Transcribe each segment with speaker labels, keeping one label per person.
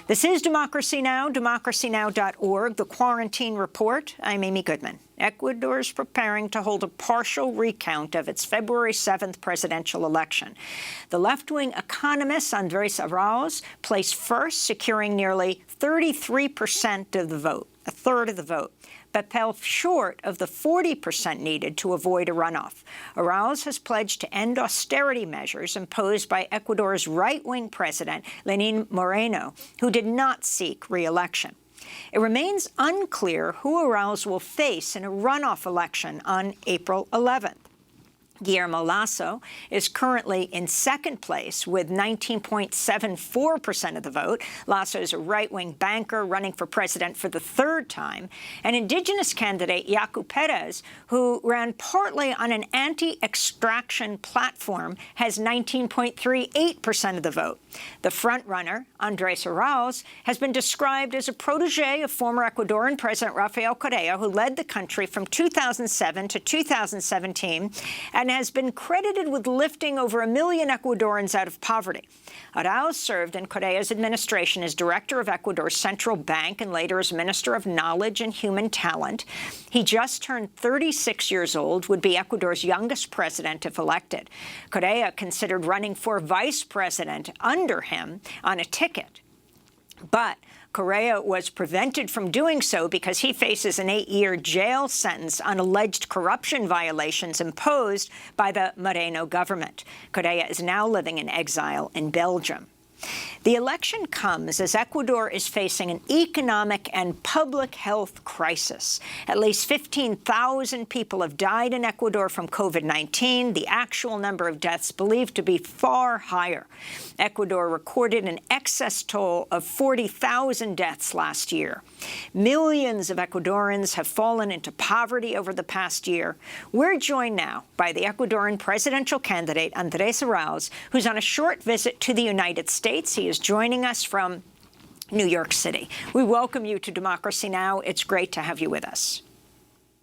Speaker 1: This is Democracy Now!, democracynow.org, the Quarantine Report. I'm Amy Goodman. Ecuador is preparing to hold a partial recount of its February 7th presidential election. The left-wing economist Andrés Arauz placed first, securing nearly 33% of the vote, a third of the vote, but fell short of the 40% needed to avoid a runoff. Arauz has pledged to end austerity measures imposed by Ecuador's right-wing president, Lenín Moreno, who did not seek re-election. It remains unclear who Arauz will face in a runoff election on April 11th. Guillermo Lasso is currently in second place with 19.74% of the vote. Lasso is a right-wing banker running for president for the third time. An indigenous candidate, Yaku Pérez, who ran partly on an anti-extraction platform, has 19.38% of the vote. The frontrunner, Andrés Arauz, has been described as a protege of former Ecuadorian President Rafael Correa, who led the country from 2007 to 2017, and has been credited with lifting over 1 million Ecuadorians out of poverty. Arauz served in Correa's administration as director of Ecuador's central bank and later as Minister of Knowledge and Human Talent. He just turned 36 years old, would be Ecuador's youngest president if elected. Correa considered running for vice president under him on a ticket, but Correa was prevented from doing so because he faces an 8-year jail sentence on alleged corruption violations imposed by the Moreno government. Correa is now living in exile in Belgium. The election comes as Ecuador is facing an economic and public health crisis. At least 15,000 people have died in Ecuador from COVID-19, the actual number of deaths believed to be far higher. Ecuador recorded an excess toll of 40,000 deaths last year. Millions of Ecuadorians have fallen into poverty over the past year. We're joined now by the Ecuadorian presidential candidate, Andrés Arauz, who's on a short visit to the United States. He is joining us from New York City. We welcome you to Democracy Now! It's great to have you with us.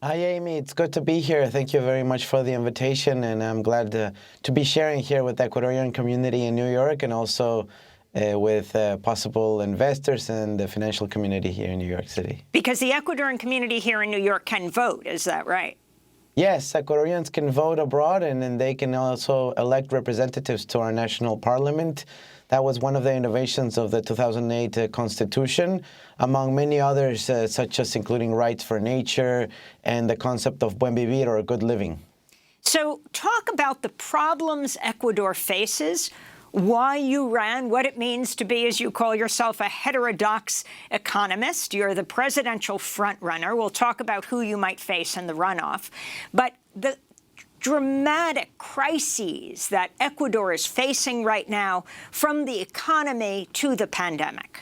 Speaker 2: Hi, Amy. It's good to be here. Thank you very much for the invitation, and I'm glad to be sharing here with the Ecuadorian community in New York and also with possible investors and the financial community here in New York City.
Speaker 1: Because the Ecuadorian community here in New York can vote, is that right?
Speaker 2: Yes, Ecuadorians can vote abroad, and then they can also elect representatives to our national parliament. That was one of the innovations of the 2008 Constitution, among many others, such as including rights for nature and the concept of buen vivir, or good living.
Speaker 1: So talk about the problems Ecuador faces, why you ran, what it means to be, as you call yourself, a heterodox economist. You're the presidential frontrunner. We'll talk about who you might face in the runoff. But the dramatic crises that Ecuador is facing right now, from the economy to the pandemic.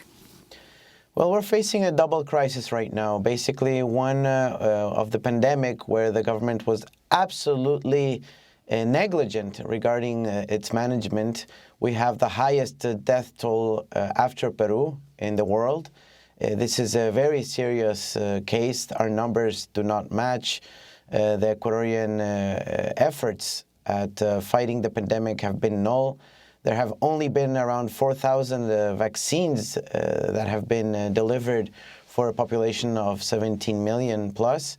Speaker 2: Well, we're facing a double crisis right now. Basically, one of the pandemic, where the government was absolutely negligent regarding its management. We have the highest death toll after Peru in the world. This is a very serious case. Our numbers do not match. The Ecuadorian efforts at fighting the pandemic have been null. There have only been around 4,000 vaccines that have been delivered for a population of 17 million plus.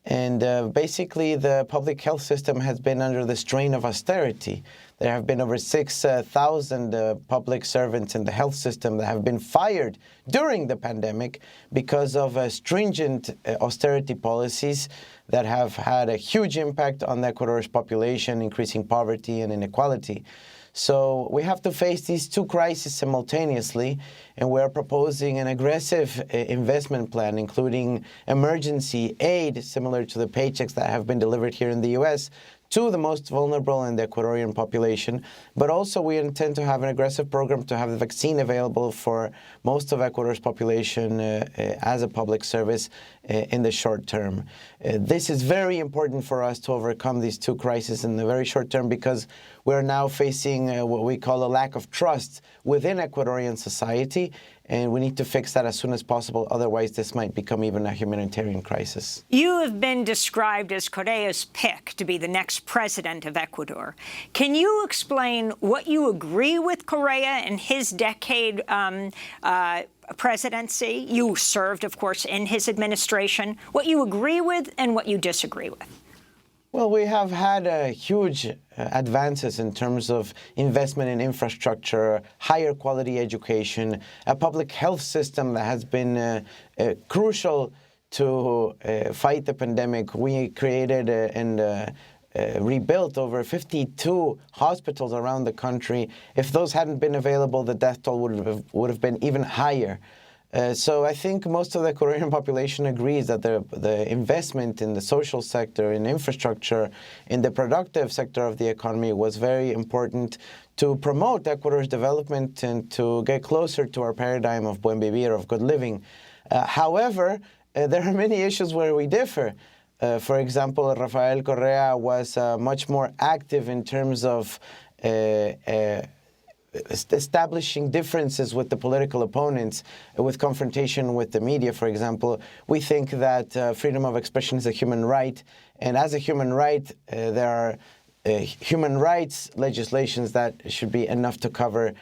Speaker 2: And basically, the public health system has been under the strain of austerity. There have been over 6,000 public servants in the health system that have been fired during the pandemic because of stringent austerity policies that have had a huge impact on Ecuador's population, increasing poverty and inequality. So we have to face these two crises simultaneously, and we're proposing an aggressive investment plan, including emergency aid, similar to the paychecks that have been delivered here in the U.S., to the most vulnerable in the Ecuadorian population. But also we intend to have an aggressive program to have the vaccine available for most of Ecuador's population as a public service in the short term. This is very important for us to overcome these two crises in the very short term, because we're now facing what we call a lack of trust within Ecuadorian society, and we need to fix that as soon as possible. Otherwise, this might become even a humanitarian crisis.
Speaker 1: You have been described as Correa's pick to be the next president of Ecuador. Can you explain what you agree with Correa in his decade presidency? You served, of course, in his administration. What you agree with and what you disagree with?
Speaker 2: Well, we have had huge advances in terms of investment in infrastructure, higher quality education, a public health system that has been crucial to fight the pandemic. We created and rebuilt over 52 hospitals around the country. If those hadn't been available, the death toll would have been even higher. So I think most of the Ecuadorian population agrees that the investment in the social sector, in infrastructure, in the productive sector of the economy was very important to promote Ecuador's development and to get closer to our paradigm of buen vivir, of good living. However, there are many issues where we differ. For example, Rafael Correa was much more active in terms of establishing differences with the political opponents, with confrontation with the media, for example. We think that freedom of expression is a human right, and as a human right, there are human rights legislations that should be enough to cover,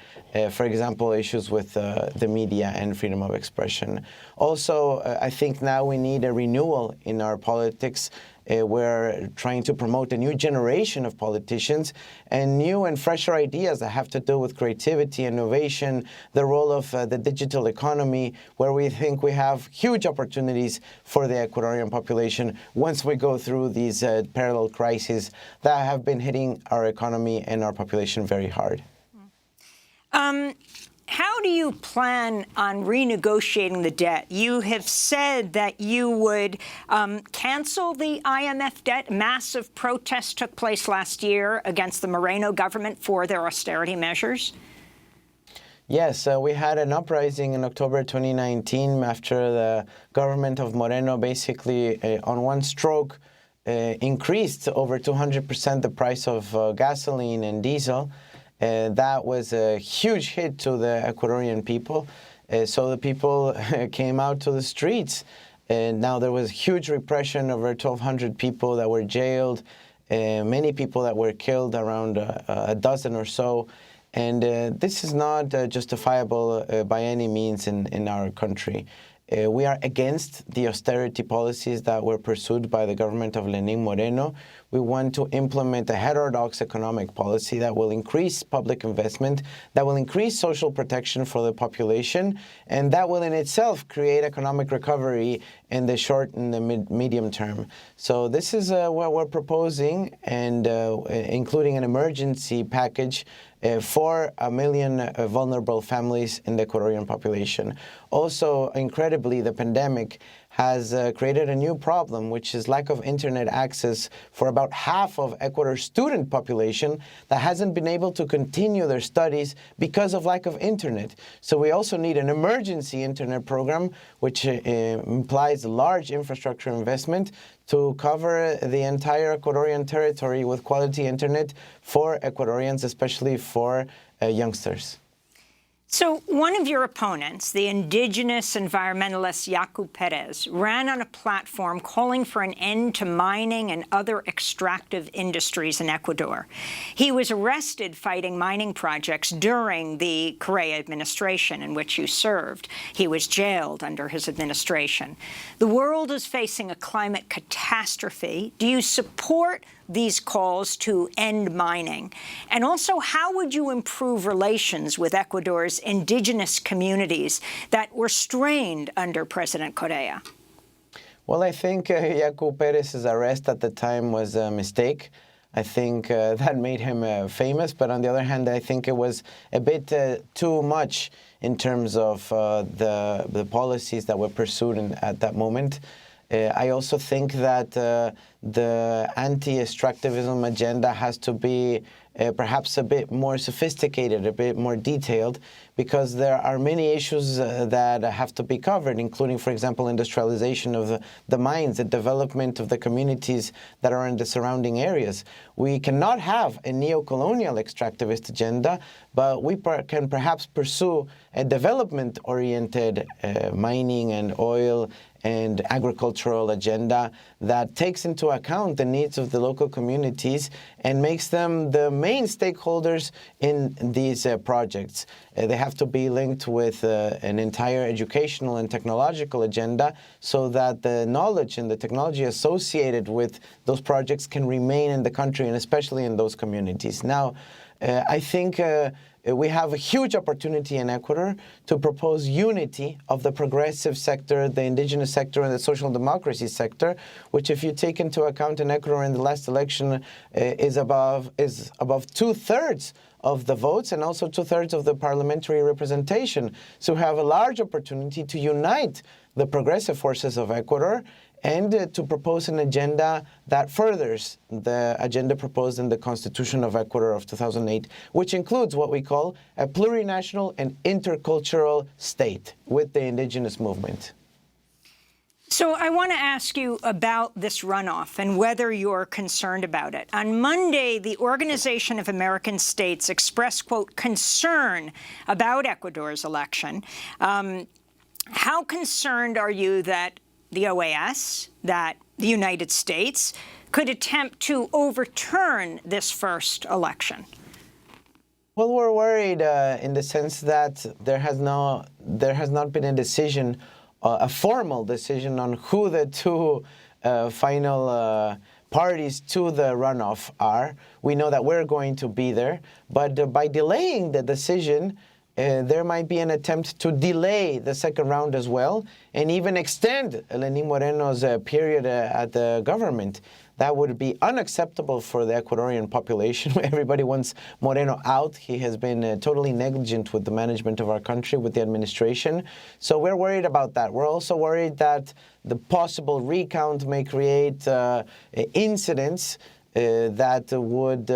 Speaker 2: for example, issues with the media and freedom of expression. Also, I think now we need a renewal in our politics. We're trying to promote a new generation of politicians and new and fresher ideas that have to do with creativity, innovation, the role of the digital economy, where we think we have huge opportunities for the Ecuadorian population once we go through these parallel crises that have been hitting our economy and our population very hard.
Speaker 1: How do you plan on renegotiating the debt? You have said that you would cancel the IMF debt. Massive protests took place last year against the Moreno government for their austerity measures.
Speaker 2: Yes, we had an uprising in October 2019 after the government of Moreno basically, on one stroke, increased over 200% the price of gasoline and diesel. That was a huge hit to the Ecuadorian people. So the people came out to the streets. Now there was huge repression, over 1,200 people that were jailed, many people that were killed, around a dozen or so. And this is not justifiable by any means in our country. We are against the austerity policies that were pursued by the government of Lenín Moreno. We want to implement a heterodox economic policy that will increase public investment, that will increase social protection for the population, and that will in itself create economic recovery in the short and the medium term. So this is what we're proposing, and including an emergency package for 1 million vulnerable families in the Ecuadorian population. Also, incredibly, the pandemic has created a new problem, which is lack of internet access for about half of Ecuador's student population that hasn't been able to continue their studies because of lack of internet. So we also need an emergency internet program, which implies large infrastructure investment to cover the entire Ecuadorian territory with quality internet for Ecuadorians, especially for youngsters.
Speaker 1: So one of your opponents, the indigenous environmentalist Yaku Pérez, ran on a platform calling for an end to mining and other extractive industries in Ecuador. He was arrested fighting mining projects during the Correa administration in which you served. He was jailed under his administration. The world is facing a climate catastrophe. Do you support these calls to end mining? And also, how would you improve relations with Ecuador's indigenous communities that were strained under President Correa?
Speaker 2: Well, I think Yaku Pérez's arrest at the time was a mistake. I think that made him famous, but on the other hand, I think it was a bit too much in terms of the policies that were pursued at that moment. I also think that the anti-extractivism agenda has to be perhaps a bit more sophisticated, a bit more detailed, because there are many issues that have to be covered, including, for example, industrialization of the mines, the development of the communities that are in the surrounding areas. We cannot have a neo-colonial extractivist agenda, but we can perhaps pursue a development-oriented mining and oil and agricultural agenda that takes into account the needs of the local communities and makes them the main stakeholders in these projects. They have to be linked with an entire educational and technological agenda so that the knowledge and the technology associated with those projects can remain in the country and especially in those communities. Now, I think we have a huge opportunity in Ecuador to propose unity of the progressive sector, the indigenous sector, and the social democracy sector, which, if you take into account in Ecuador in the last election, is above 2/3 of the votes and also 2/3 of the parliamentary representation. So we have a large opportunity to unite the progressive forces of Ecuador and to propose an agenda that furthers the agenda proposed in the Constitution of Ecuador of 2008, which includes what we call a plurinational and intercultural state with the indigenous movement.
Speaker 1: So I want to ask you about this runoff and whether you're concerned about it. On Monday, the Organization of American States expressed, quote, concern about Ecuador's election. How concerned are you that the OAS, that the United States could attempt to overturn this first election?
Speaker 2: Well, we're worried in the sense that there has not been a decision, a formal decision on who the two final parties to the runoff are. We know that we're going to be there, but by delaying the decision, there might be an attempt to delay the second round as well and even extend Lenín Moreno's period at the government. That would be unacceptable for the Ecuadorian population. Everybody wants Moreno out. He has been totally negligent with the management of our country, with the administration. So we're worried about that. We're also worried that the possible recount may create incidents that would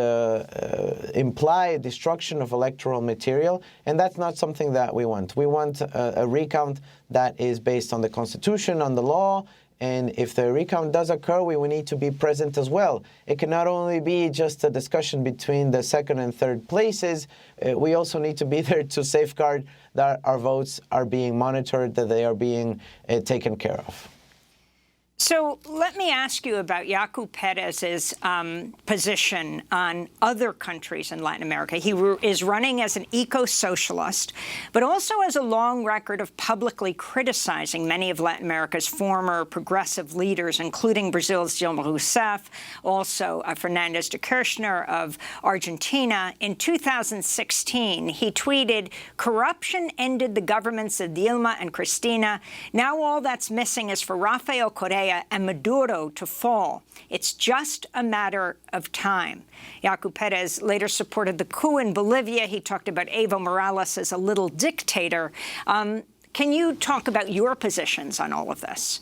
Speaker 2: imply destruction of electoral material, and that's not something that we want. We want a recount that is based on the Constitution, on the law, and if the recount does occur, we will need to be present as well. It cannot only be just a discussion between the second and third places. We also need to be there to safeguard that our votes are being monitored, that they are being taken care of.
Speaker 1: So let me ask you about Yaku Pérez's position on other countries in Latin America. He is running as an eco-socialist, but also has a long record of publicly criticizing many of Latin America's former progressive leaders, including Brazil's Dilma Rousseff, also Fernandez de Kirchner of Argentina. In 2016, he tweeted, "Corruption ended the governments of Dilma and Cristina. Now all that's missing is for Rafael Correa and Maduro to fall. It's just a matter of time." Yaku Pérez later supported the coup in Bolivia. He talked about Evo Morales as a little dictator. Can you talk about your positions on all of this?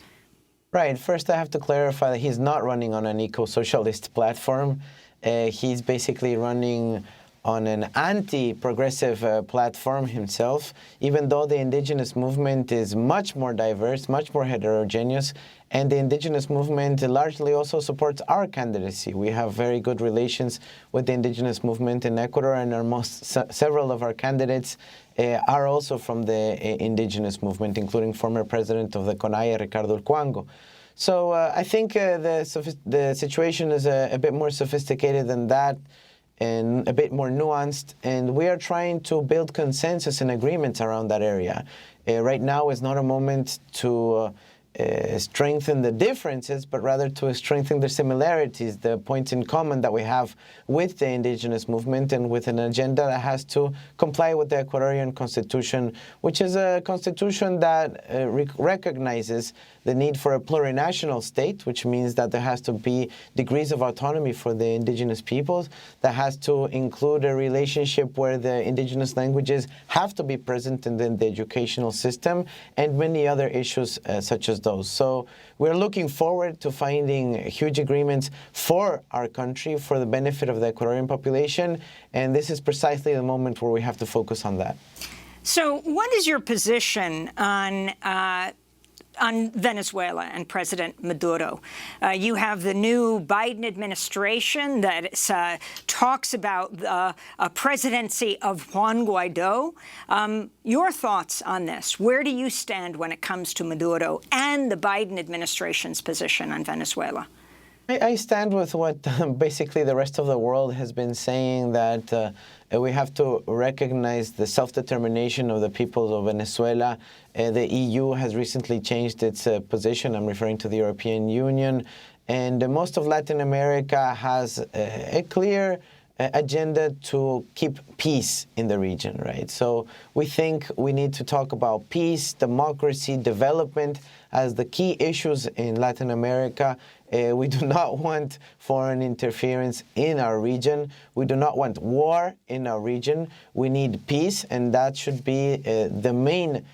Speaker 2: Right. First, I have to clarify that he's not running on an eco-socialist platform. He's basically running on an anti-progressive platform himself, even though the indigenous movement is much more diverse, much more heterogeneous, and the indigenous movement largely also supports our candidacy. We have very good relations with the indigenous movement in Ecuador, and several of our candidates are also from the indigenous movement, including former president of the CONAIE, Ricardo Urcuango. So I think the situation is a bit more sophisticated than that, and a bit more nuanced, and we are trying to build consensus and agreements around that area. Right now is not a moment to strengthen the differences, but rather to strengthen the similarities, the points in common that we have with the indigenous movement and with an agenda that has to comply with the Ecuadorian Constitution, which is a constitution that recognizes the need for a plurinational state, which means that there has to be degrees of autonomy for the indigenous peoples, that has to include a relationship where the indigenous languages have to be present in the educational system, and many other issues such as as those. So we're looking forward to finding huge agreements for our country, for the benefit of the Ecuadorian population, and this is precisely the moment where we have to focus on that.
Speaker 1: So what is your position on Venezuela and President Maduro? You have the new Biden administration that talks about a presidency of Juan Guaido. Your thoughts on this? Where do you stand when it comes to Maduro and the Biden administration's position on Venezuela?
Speaker 2: I stand with what basically the rest of the world has been saying, that we have to recognize the self-determination of the people of Venezuela. The EU has recently changed its position. I'm referring to the European Union. And most of Latin America has a clear agenda to keep peace in the region, right? So we think we need to talk about peace, democracy, development as the key issues in Latin America. We do not want foreign interference in our region. We do not want war in our region. We need peace, and that should be the main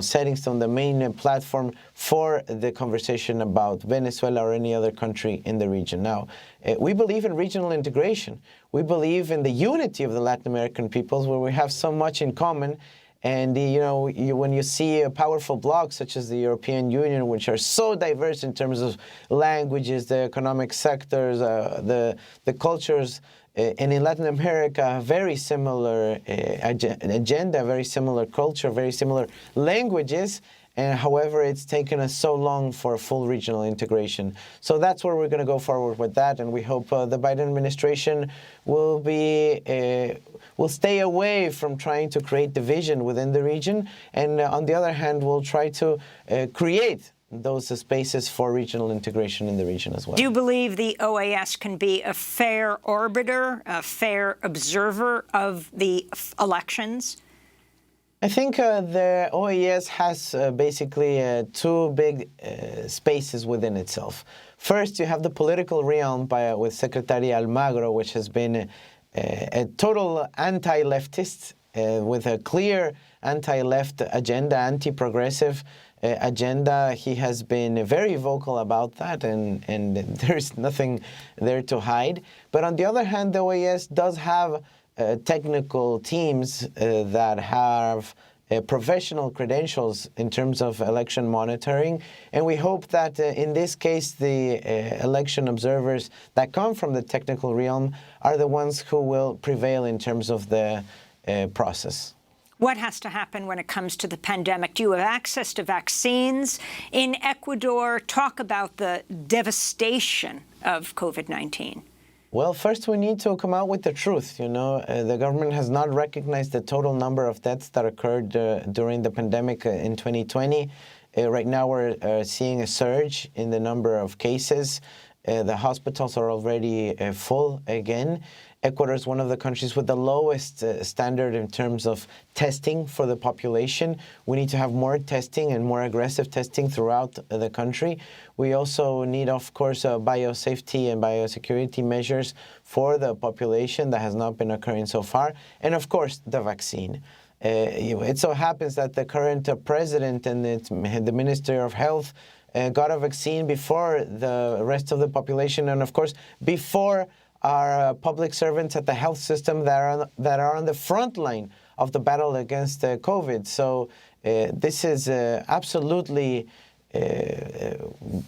Speaker 2: setting stone, the main platform for the conversation about Venezuela or any other country in the region. Now, we believe in regional integration. We believe in the unity of the Latin American peoples, where we have so much in common. And, when you see a powerful bloc such as the European Union, which are so diverse in terms of languages, the economic sectors, the cultures, and in Latin America, very similar agenda, very similar culture, very similar languages. And however, it's taken us so long for full regional integration. So that's where we're going to go forward with that. And we hope the Biden administration will stay away from trying to create division within the region. And on the other hand, we'll try to create those spaces for regional integration in the region as well. Do
Speaker 1: you believe the OAS can be a fair arbiter, a fair observer of the elections?
Speaker 2: I think the OAS has basically two big spaces within itself. First, you have the political realm with Secretary Almagro, which has been a total anti-leftist with a clear anti-left agenda, anti-progressive agenda. He has been very vocal about that, and there's nothing there to hide. But on the other hand, the OAS does have technical teams that have professional credentials in terms of election monitoring. And we hope that in this case, the election observers that come from the technical realm are the ones who will prevail in terms of the process.
Speaker 1: What has to happen when it comes to the pandemic? Do you have access to vaccines in Ecuador? Talk about the devastation of COVID-19.
Speaker 2: Well, first we need to come out with the truth. The government has not recognized the total number of deaths that occurred during the pandemic in 2020. Right now we're seeing a surge in the number of cases. The hospitals are already full again. Ecuador is one of the countries with the lowest standard in terms of testing for the population. We need to have more testing and more aggressive testing throughout the country. We also need, of course, biosafety and biosecurity measures for the population that has not been occurring so far. And, of course, the vaccine. It so happens that the current president and the Minister of Health got a vaccine before the rest of the population, and, of course, before our public servants at the health system that are on the front line of the battle against COVID. So this is absolutely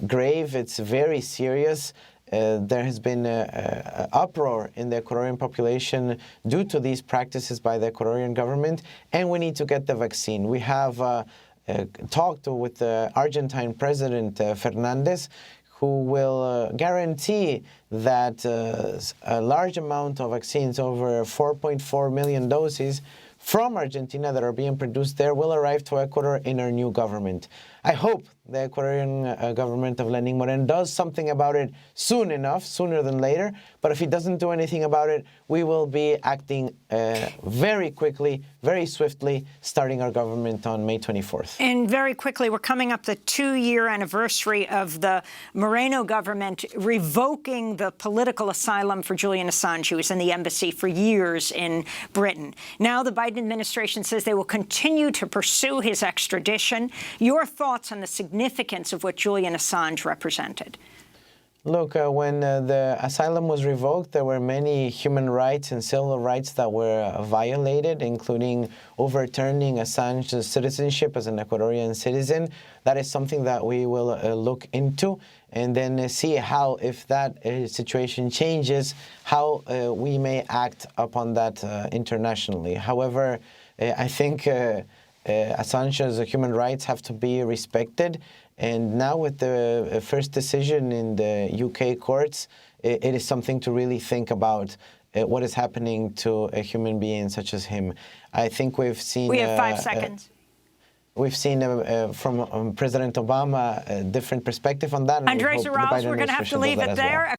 Speaker 2: grave. It's very serious. There has been an uproar in the Ecuadorian population due to these practices by the Ecuadorian government, and we need to get the vaccine. We have talked with the Argentine President Fernandez, who will guarantee that a large amount of vaccines, over 4.4 million doses from Argentina that are being produced there, will arrive to Ecuador in our new government. I hope the Ecuadorian government of Lenín Moreno does something about it soon enough, sooner than later. But if he doesn't do anything about it, we will be acting very quickly, very swiftly, starting our government on May 24th.
Speaker 1: And very quickly, we're coming up the 2-year anniversary of the Moreno government revoking the political asylum for Julian Assange, who was in the embassy for years in Britain. Now the Biden administration says they will continue to pursue his extradition. Your thoughts thoughts on the significance of what Julian Assange represented?
Speaker 2: Look, when the asylum was revoked, there were many human rights and civil rights that were violated, including overturning Assange's citizenship as an Ecuadorian citizen. That is something that we will look into and then see how, if that situation changes, how we may act upon that internationally. However, I think Assange's human rights have to be respected. And now with the first decision in the UK courts, it is something to really think about what is happening to a human being such as him. I think we've seen...
Speaker 1: We have 5 seconds.
Speaker 2: We've seen from President Obama a different perspective on that.
Speaker 1: Andrés Arauz, we're going to have to leave it there.